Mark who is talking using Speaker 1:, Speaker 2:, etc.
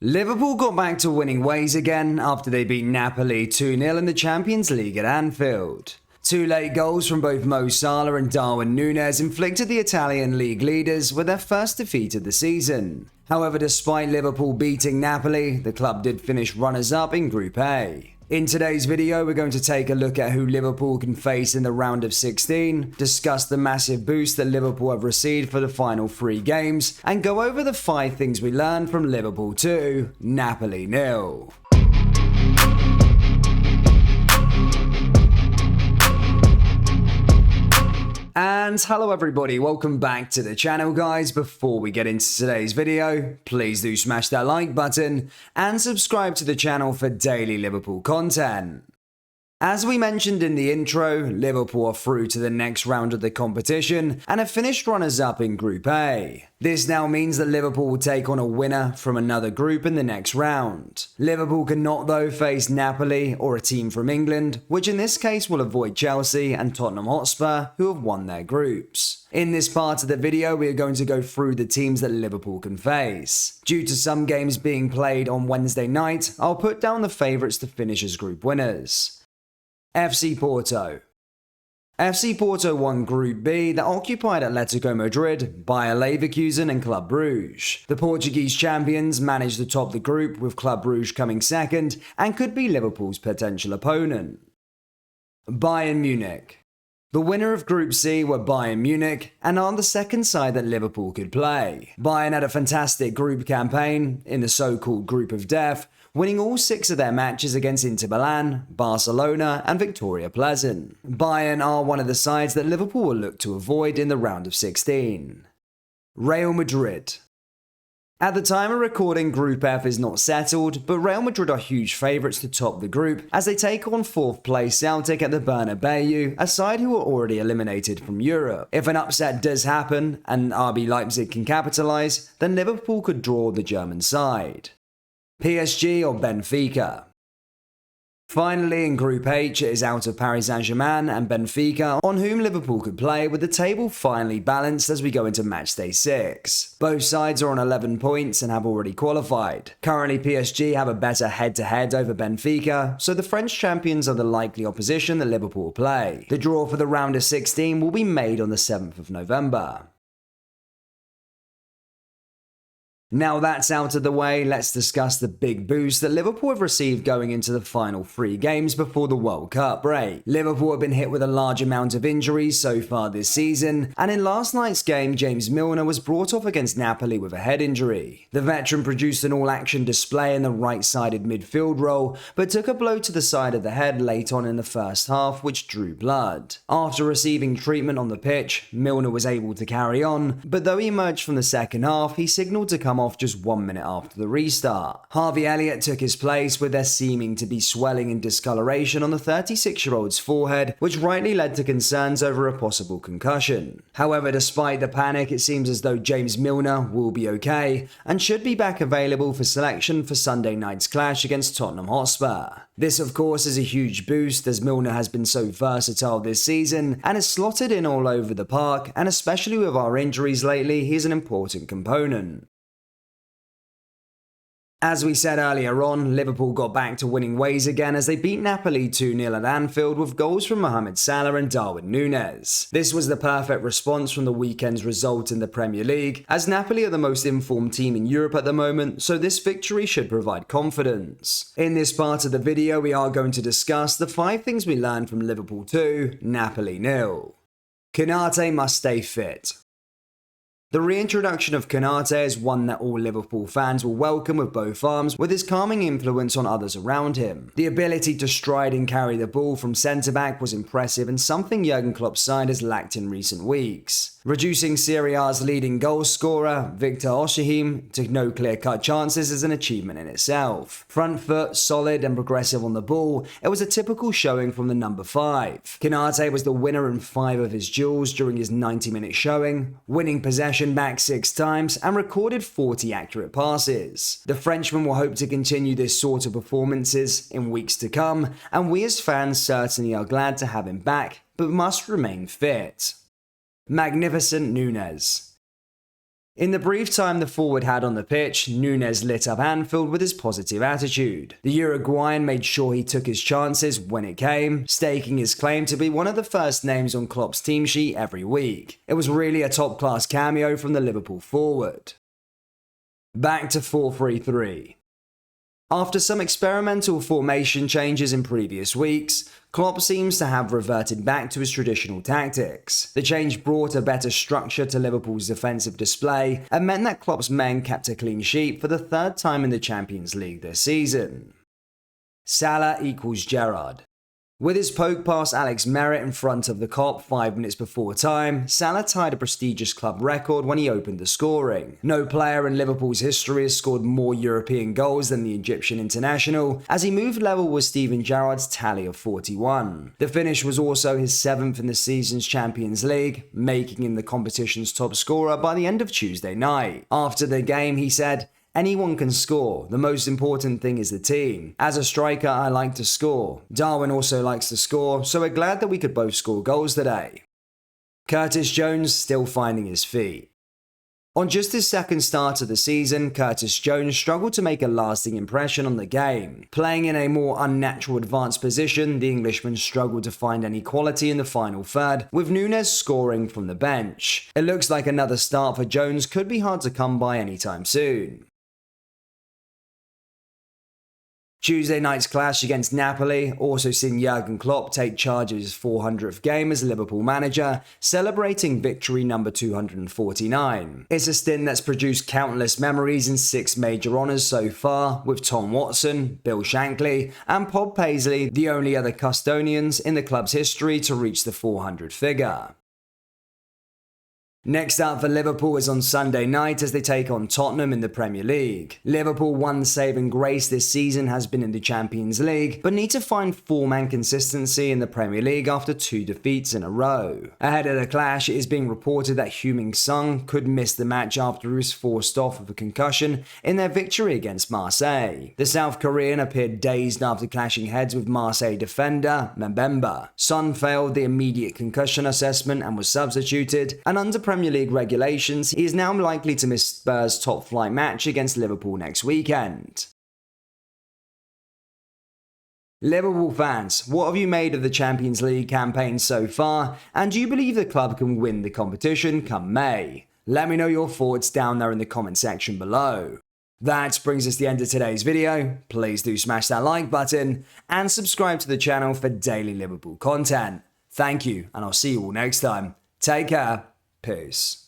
Speaker 1: Liverpool got back to winning ways again after they beat Napoli 2-0 in the Champions League at Anfield. Two late goals from both Mo Salah and Darwin Núñez inflicted the Italian league leaders with their first defeat of the season. However, despite Liverpool beating Napoli, the club did finish runners-up in Group A. In today's video, we're going to take a look at who Liverpool can face in the round of 16, discuss the massive boost that Liverpool have received for the final 3 games, and go over the 5 things we learned from Liverpool 2, Napoli 0. And hello everybody, welcome back to the channel guys. Before we get into today's video, please do smash that like button and subscribe to the channel for daily Liverpool content. As we mentioned in the intro, Liverpool are through to the next round of the competition and have finished runners-up in Group A. This now means that Liverpool will take on a winner from another group in the next round. Liverpool cannot though face Napoli or a team from England, which in this case will avoid Chelsea and Tottenham Hotspur, who have won their groups. In this part of the video, we are going to go through the teams that Liverpool can face. Due to some games being played on Wednesday night, I'll put down the favourites to finish as group winners. FC Porto. FC Porto won Group B that occupied Atletico Madrid, Bayer Leverkusen and Club Brugge. The Portuguese champions managed to top the group with Club Brugge coming second and could be Liverpool's potential opponent. Bayern Munich. The winner of Group C were Bayern Munich and are the second side that Liverpool could play. Bayern had a fantastic group campaign in the so-called Group of Death, winning all 6 of their matches against Inter Milan, Barcelona and Victoria Pleasant. Bayern are one of the sides that Liverpool will look to avoid in the round of 16. Real Madrid. At the time of recording, Group F is not settled, but Real Madrid are huge favourites to top the group as they take on 4th place Celtic at the Bernabeu, a side who are already eliminated from Europe. If an upset does happen and RB Leipzig can capitalise, then Liverpool could draw the German side. PSG or Benfica. Finally, in Group H, it is out of Paris Saint-Germain and Benfica, on whom Liverpool could play, with the table finally balanced as we go into matchday 6. Both sides are on 11 points and have already qualified. Currently, PSG have a better head-to-head over Benfica, so the French champions are the likely opposition that Liverpool will play. The draw for the round of 16 will be made on the 7th of November. Now that's out of the way, let's discuss the big boost that Liverpool have received going into the final 3 games before the World Cup break. Liverpool have been hit with a large amount of injuries so far this season, and in last night's game, James Milner was brought off against Napoli with a head injury. The veteran produced an all-action display in the right-sided midfield role, but took a blow to the side of the head late on in the first half, which drew blood. After receiving treatment on the pitch, Milner was able to carry on, but though he emerged from the second half, he signalled to come off just 1 minute after the restart. Harvey Elliott took his place with there seeming to be swelling and discoloration on the 36-year-old's forehead, which rightly led to concerns over a possible concussion. However, despite the panic, it seems as though James Milner will be okay and should be back available for selection for Sunday night's clash against Tottenham Hotspur. This of course is a huge boost as Milner has been so versatile this season and is slotted in all over the park, and especially with our injuries lately, he is an important component. As we said earlier on, Liverpool got back to winning ways again as they beat Napoli 2-0 at Anfield with goals from Mohamed Salah and Darwin Núñez. This was the perfect response from the weekend's result in the Premier League, as Napoli are the most informed team in Europe at the moment, so this victory should provide confidence. In this part of the video, we are going to discuss the 5 things we learned from Liverpool 2, Napoli 0. Konate must stay fit. The reintroduction of Konate is one that all Liverpool fans will welcome with both arms, with his calming influence on others around him. The ability to stride and carry the ball from centre-back was impressive and something Jurgen Klopp's side has lacked in recent weeks. Reducing Serie A's leading goal scorer, Victor Osimhen, to no clear-cut chances is an achievement in itself. Front foot, solid and progressive on the ball, it was a typical showing from the number 5. Konate was the winner in 5 of his duels during his 90-minute showing, winning possession back 6 times and recorded 40 accurate passes. The Frenchman will hope to continue this sort of performances in weeks to come, and we as fans certainly are glad to have him back, but must remain fit. Magnificent Núñez. In the brief time the forward had on the pitch, Núñez lit up Anfield with his positive attitude. The Uruguayan made sure he took his chances when it came, staking his claim to be one of the first names on Klopp's team sheet every week. It was really a top-class cameo from the Liverpool forward. Back to 4-3-3. After some experimental formation changes in previous weeks, Klopp seems to have reverted back to his traditional tactics. The change brought a better structure to Liverpool's defensive display and meant that Klopp's men kept a clean sheet for the third time in the Champions League this season. Salah equals Gerrard. With his poke past Alex Merritt in front of the Kop 5 minutes before time, Salah tied a prestigious club record when he opened the scoring. No player in Liverpool's history has scored more European goals than the Egyptian international, as he moved level with Steven Gerrard's tally of 41. The finish was also his 7th in the season's Champions League, making him the competition's top scorer by the end of Tuesday night. After the game, he said, "Anyone can score. The most important thing is the team. As a striker, I like to score. Darwin also likes to score, so we're glad that we could both score goals today." Curtis Jones still finding his feet. On just his second start of the season, Curtis Jones struggled to make a lasting impression on the game. Playing in a more unnatural advanced position, the Englishman struggled to find any quality in the final third, with Núñez scoring from the bench. It looks like another start for Jones could be hard to come by anytime soon. Tuesday night's clash against Napoli also seen Jurgen Klopp take charge of his 400th game as Liverpool manager, celebrating victory number 249. It's a stint that's produced countless memories and 6 major honours so far, with Tom Watson, Bill Shankly and Bob Paisley the only other custodians in the club's history to reach the 400 figure. Next up for Liverpool is on Sunday night as they take on Tottenham in the Premier League. Liverpool one saving grace this season has been in the Champions League, but need to find form and consistency in the Premier League after 2 defeats in a row. Ahead of the clash, it is being reported that Heung-min Son could miss the match after he was forced off with a concussion in their victory against Marseille. The South Korean appeared dazed after clashing heads with Marseille defender Mbemba. Son failed the immediate concussion assessment and was substituted, and under Premier League regulations, he is now likely to miss Spurs' top-flight match against Liverpool next weekend. Liverpool fans, what have you made of the Champions League campaign so far, and do you believe the club can win the competition come May? Let me know your thoughts down there in the comment section below. That brings us to the end of today's video. Please do smash that like button and subscribe to the channel for daily Liverpool content. Thank you, and I'll see you all next time. Take care. Peace.